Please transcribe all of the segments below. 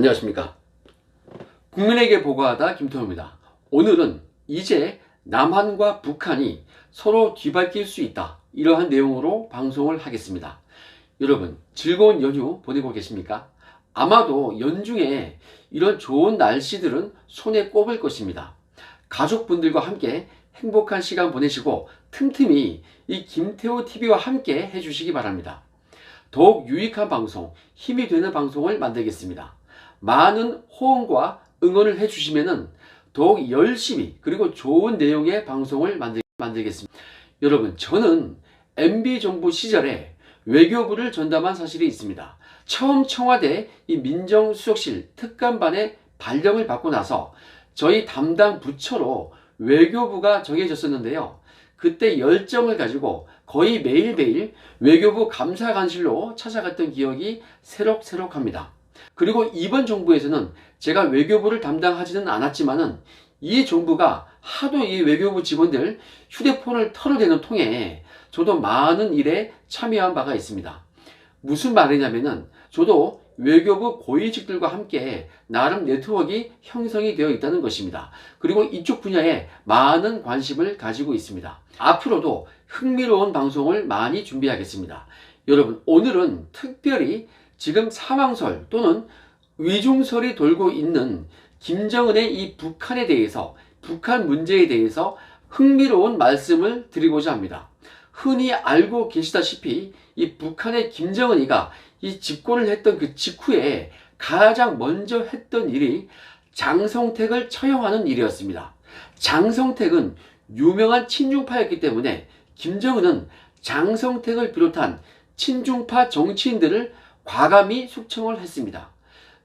안녕하십니까. 국민에게 보고하다 김태호입니다. 오늘은 이제 남한과 북한이 서로 뒤바뀔 수 있다, 이러한 내용으로 방송을 하겠습니다. 여러분, 즐거운 연휴 보내고 계십니까? 아마도 연중에 이런 좋은 날씨들은 손에 꼽을 것입니다. 가족분들과 함께 행복한 시간 보내시고 틈틈이 이 김태호 TV와 함께 해주시기 바랍니다. 더욱 유익한 방송, 힘이 되는 방송을 만들겠습니다. 많은 호응과 응원을 해주시면 더욱 열심히 그리고 좋은 내용의 방송을 만들겠습니다. 여러분, 저는 MB정부 시절에 외교부를 전담한 사실이 있습니다. 처음 청와대 이 민정수석실 특감반의 발령을 받고 나서 저희 담당 부처로 외교부가 정해졌었는데요. 그때 열정을 가지고 거의 매일매일 외교부 감사관실로 찾아갔던 기억이 새록새록합니다. 그리고 이번 정부에서는 제가 외교부를 담당하지는 않았지만은 이 정부가 하도 이 외교부 직원들 휴대폰을 털어대는 통에 저도 많은 일에 참여한 바가 있습니다. 무슨 말이냐면은 저도 외교부 고위직들과 함께 나름 네트워크가 형성이 되어 있다는 것입니다. 그리고 이쪽 분야에 많은 관심을 가지고 있습니다. 앞으로도 흥미로운 방송을 많이 준비하겠습니다. 여러분, 오늘은 특별히 지금 사망설 또는 위중설이 돌고 있는 김정은의 이 북한에 대해서, 북한 문제에 대해서 흥미로운 말씀을 드리고자 합니다. 흔히 알고 계시다시피 이 북한의 김정은이가 이 집권을 했던 그 직후에 가장 먼저 했던 일이 장성택을 처형하는 일이었습니다. 장성택은 유명한 친중파였기 때문에 김정은은 장성택을 비롯한 친중파 정치인들을 과감히 숙청을 했습니다.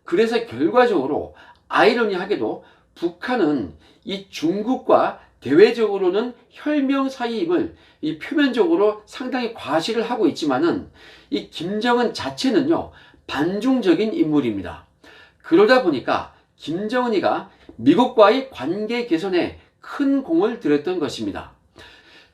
그래서 결과적으로 아이러니하게도 북한은 이 중국과 대외적으로는 혈명 사이임을 이 표면적으로 상당히 과시를 하고 있지만은 이 김정은 자체는요, 반중적인 인물입니다. 그러다 보니까 김정은이가 미국과의 관계 개선에 큰 공을 들였던 것입니다.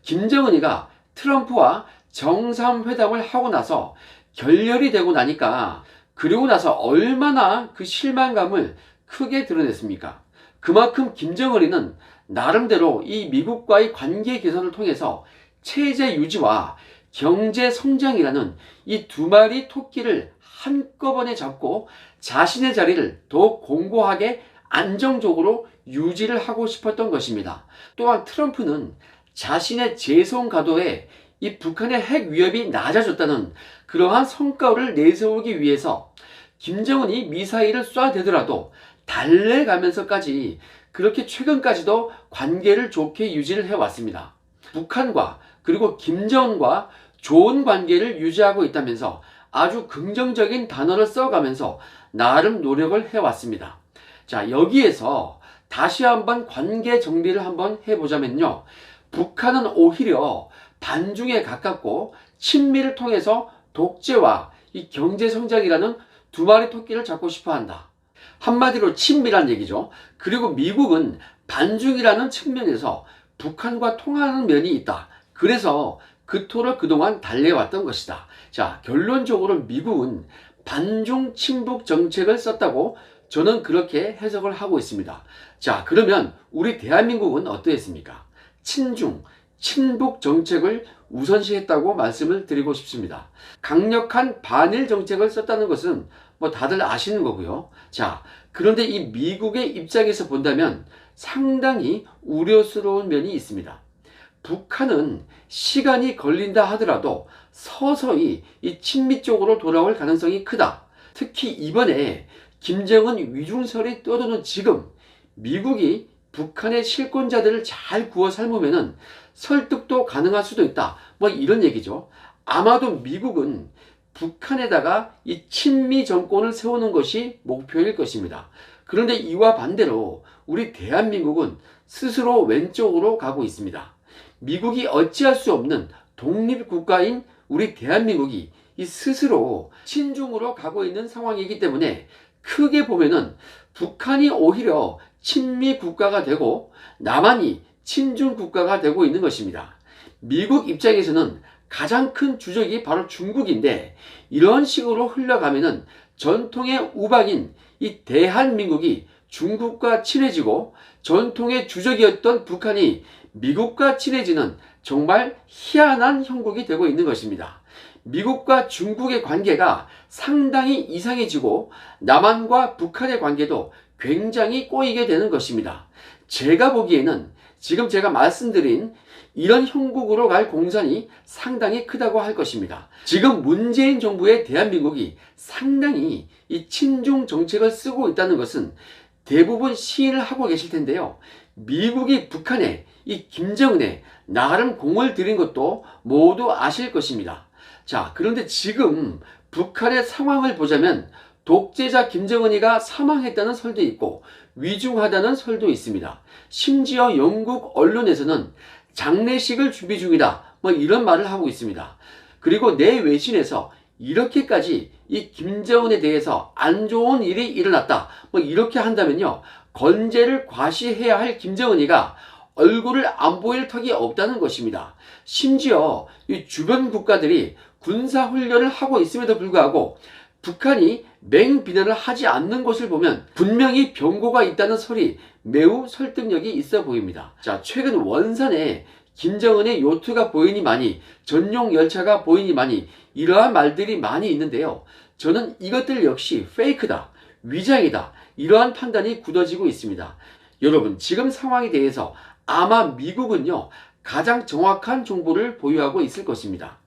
김정은이가 트럼프와 정상회담을 하고 나서 결렬이 되고 나니까, 그리고 나서 얼마나 그 실망감을 크게 드러냈습니까? 그만큼 김정은이는 나름대로 이 미국과의 관계 개선을 통해서 체제 유지와 경제 성장이라는 이 두 마리 토끼를 한꺼번에 잡고 자신의 자리를 더욱 공고하게 안정적으로 유지를 하고 싶었던 것입니다. 또한 트럼프는 자신의 재선 가도에 이 북한의 핵 위협이 낮아졌다는 그러한 성과를 내세우기 위해서 김정은이 미사일을 쏴대더라도 달래가면서까지 그렇게 최근까지도 관계를 좋게 유지를 해왔습니다. 북한과 그리고 김정은과 좋은 관계를 유지하고 있다면서 아주 긍정적인 단어를 써가면서 나름 노력을 해왔습니다. 자, 여기에서 다시 한번 관계 정리를 한번 해보자면요, 북한은 오히려 반중에 가깝고 친미를 통해서 독재와 이 경제 성장이라는 두 마리 토끼를 잡고 싶어 한다. 한마디로 친미란 얘기죠. 그리고 미국은 반중이라는 측면에서 북한과 통하는 면이 있다. 그래서 그 토를 그동안 달래왔던 것이다. 자, 결론적으로 미국은 반중 친북 정책을 썼다고 저는 그렇게 해석을 하고 있습니다. 자, 그러면 우리 대한민국은 어떠했습니까? 친중, 친북 정책을 우선시했다고 말씀을 드리고 싶습니다. 강력한 반일 정책을 썼다는 것은 뭐 다들 아시는 거고요. 자, 그런데 이 미국의 입장에서 본다면 상당히 우려스러운 면이 있습니다. 북한은 시간이 걸린다 하더라도 서서히 이 친미 쪽으로 돌아올 가능성이 크다. 특히 이번에 김정은 위중설이 떠도는 지금 미국이 북한의 실권자들을 잘 구워 삶으면은 설득도 가능할 수도 있다. 뭐 이런 얘기죠. 아마도 미국은 북한에다가 이 친미 정권을 세우는 것이 목표일 것입니다. 그런데 이와 반대로 우리 대한민국은 스스로 왼쪽으로 가고 있습니다. 미국이 어찌할 수 없는 독립국가인 우리 대한민국이 이 스스로 친중으로 가고 있는 상황이기 때문에 크게 보면은 북한이 오히려 친미 국가가 되고 남한이 친중 국가가 되고 있는 것입니다. 미국 입장에서는 가장 큰 주적이 바로 중국인데, 이런 식으로 흘러가면은 전통의 우박인 이 대한민국이 중국과 친해지고 전통의 주적이었던 북한이 미국과 친해지는 정말 희한한 형국이 되고 있는 것입니다. 미국과 중국의 관계가 상당히 이상해지고 남한과 북한의 관계도 굉장히 꼬이게 되는 것입니다. 제가 보기에는 지금 제가 말씀드린 이런 형국으로 갈 공산이 상당히 크다고 할 것입니다. 지금 문재인 정부의 대한민국이 상당히 이 친중 정책을 쓰고 있다는 것은 대부분 시인을 하고 계실 텐데요. 미국이 북한에 이 김정은에 나름 공을 들인 것도 모두 아실 것입니다. 자, 그런데 지금 북한의 상황을 보자면 독재자 김정은이가 사망했다는 설도 있고 위중하다는 설도 있습니다. 심지어 영국 언론에서는 장례식을 준비 중이다, 뭐 이런 말을 하고 있습니다. 그리고 내 외신에서 이렇게까지 이 김정은에 대해서 안 좋은 일이 일어났다, 뭐 이렇게 한다면요, 건재를 과시해야 할 김정은이가 얼굴을 안 보일 턱이 없다는 것입니다. 심지어 이 주변 국가들이 군사훈련을 하고 있음에도 불구하고 북한이 맹비난을 하지 않는 것을 보면 분명히 병고가 있다는 설이 매우 설득력이 있어 보입니다. 자, 최근 원산에 김정은의 요트가 보이니마니, 전용 열차가 보이니마니 이러한 말들이 많이 있는데요. 저는 이것들 역시 페이크다, 위장이다, 이러한 판단이 굳어지고 있습니다. 여러분, 지금 상황에 대해서 아마 미국은요, 가장 정확한 정보를 보유하고 있을 것입니다.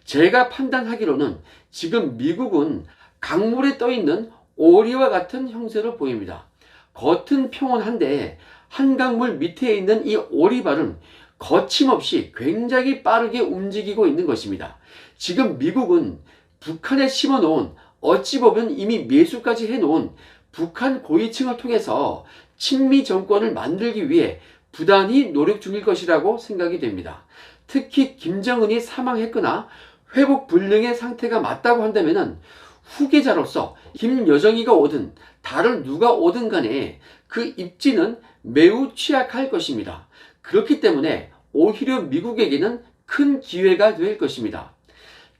제가 판단하기로는 지금 미국은 강물에 떠있는 오리와 같은 형세로 보입니다. 겉은 평온한데 한강물 밑에 있는 이 오리발은 거침없이 굉장히 빠르게 움직이고 있는 것입니다. 지금 미국은 북한에 심어놓은, 어찌 보면 이미 매수까지 해놓은 북한 고위층을 통해서 친미 정권을 만들기 위해 부단히 노력 중일 것이라고 생각이 됩니다. 특히 김정은이 사망했거나 회복 불능의 상태가 맞다고 한다면 후계자로서 김여정이가 오든 다른 누가 오든 간에 그 입지는 매우 취약할 것입니다. 그렇기 때문에 오히려 미국에게는 큰 기회가 될 것입니다.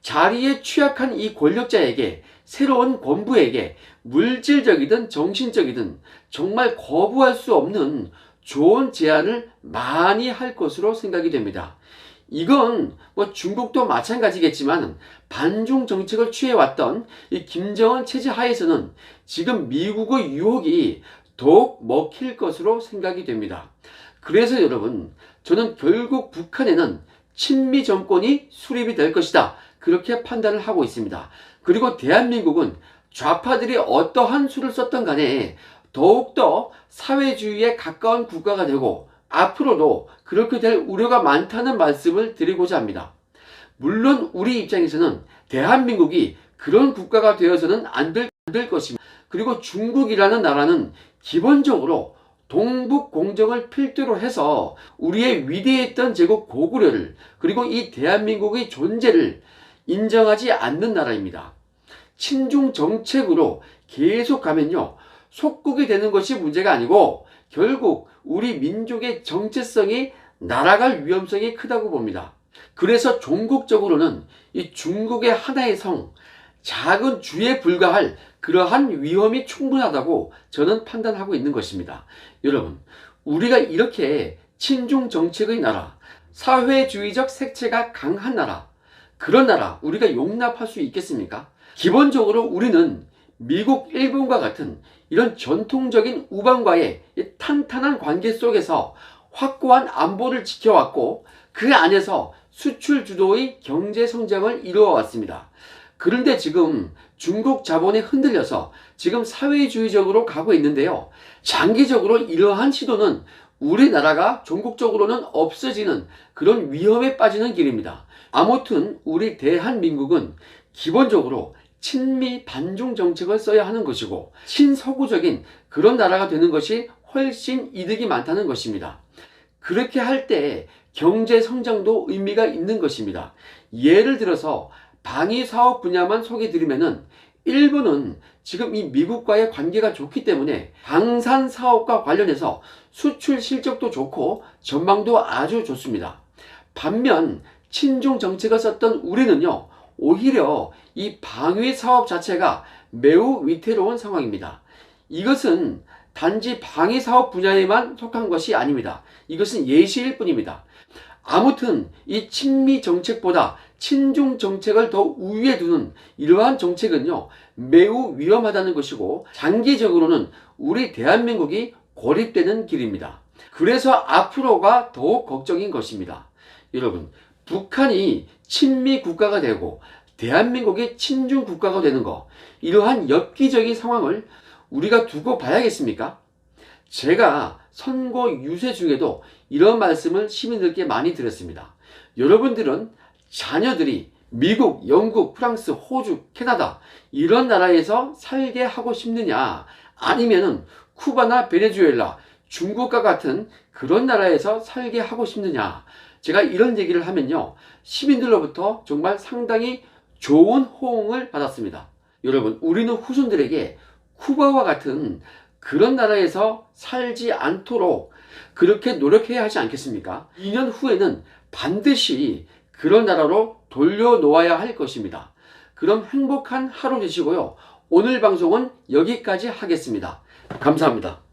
자리에 취약한 이 권력자에게, 새로운 권부에게 물질적이든 정신적이든 정말 거부할 수 없는 좋은 제안을 많이 할 것으로 생각이 됩니다. 이건 뭐 중국도 마찬가지겠지만 반중 정책을 취해왔던 이 김정은 체제 하에서는 지금 미국의 유혹이 더욱 먹힐 것으로 생각이 됩니다. 그래서 여러분, 저는 결국 북한에는 친미 정권이 수립이 될 것이다, 그렇게 판단을 하고 있습니다. 그리고 대한민국은 좌파들이 어떠한 수를 썼던 간에 더욱더 사회주의에 가까운 국가가 되고 앞으로도 그렇게 될 우려가 많다는 말씀을 드리고자 합니다. 물론 우리 입장에서는 대한민국이 그런 국가가 되어서는 안 될 것입니다. 그리고 중국이라는 나라는 기본적으로 동북 공정을 필두로 해서 우리의 위대했던 제국 고구려를, 그리고 이 대한민국의 존재를 인정하지 않는 나라입니다. 친중 정책으로 계속 가면요, 속국이 되는 것이 문제가 아니고 결국 우리 민족의 정체성이 날아갈 위험성이 크다고 봅니다. 그래서 종국적으로는 이 중국의 하나의 성, 작은 주에 불과할 그러한 위험이 충분하다고 저는 판단하고 있는 것입니다. 여러분, 우리가 이렇게 친중 정책의 나라, 사회주의적 색채가 강한 나라, 그런 나라 우리가 용납할 수 있겠습니까? 기본적으로 우리는 미국, 일본과 같은 이런 전통적인 우방과의 탄탄한 관계 속에서 확고한 안보를 지켜왔고 그 안에서 수출 주도의 경제 성장을 이루어 왔습니다. 그런데 지금 중국 자본에 흔들려서 지금 사회주의적으로 가고 있는데요. 장기적으로 이러한 시도는 우리나라가 전국적으로는 없어지는 그런 위험에 빠지는 길입니다. 아무튼 우리 대한민국은 기본적으로 친미 반중 정책을 써야 하는 것이고 친서구적인 그런 나라가 되는 것이 훨씬 이득이 많다는 것입니다. 그렇게 할 때 경제 성장도 의미가 있는 것입니다. 예를 들어서 방위 사업 분야만 소개드리면은 일본은 지금 이 미국과의 관계가 좋기 때문에 방산 사업과 관련해서 수출 실적도 좋고 전망도 아주 좋습니다. 반면 친중 정책을 썼던 우리는요, 오히려 이 방위 사업 자체가 매우 위태로운 상황입니다. 이것은 단지 방위 사업 분야에만 속한 것이 아닙니다. 이것은 예시일 뿐입니다. 아무튼 이 친미 정책보다 친중 정책을 더 우위에 두는 이러한 정책은요, 매우 위험하다는 것이고 장기적으로는 우리 대한민국이 고립되는 길입니다. 그래서 앞으로가 더욱 걱정인 것입니다. 여러분, 북한이 친미 국가가 되고 대한민국이 친중 국가가 되는 것, 이러한 엽기적인 상황을 우리가 두고 봐야겠습니까? 제가 선거 유세 중에도 이런 말씀을 시민들께 많이 드렸습니다. 여러분들은 자녀들이 미국, 영국, 프랑스, 호주, 캐나다 이런 나라에서 살게 하고 싶느냐, 아니면은 쿠바나 베네수엘라, 중국과 같은 그런 나라에서 살게 하고 싶느냐, 제가 이런 얘기를 하면요, 시민들로부터 정말 상당히 좋은 호응을 받았습니다. 여러분, 우리는 후손들에게 쿠바와 같은 그런 나라에서 살지 않도록 그렇게 노력해야 하지 않겠습니까? 2년 후에는 반드시 그런 나라로 돌려놓아야 할 것입니다. 그럼 행복한 하루 되시고요. 오늘 방송은 여기까지 하겠습니다. 감사합니다.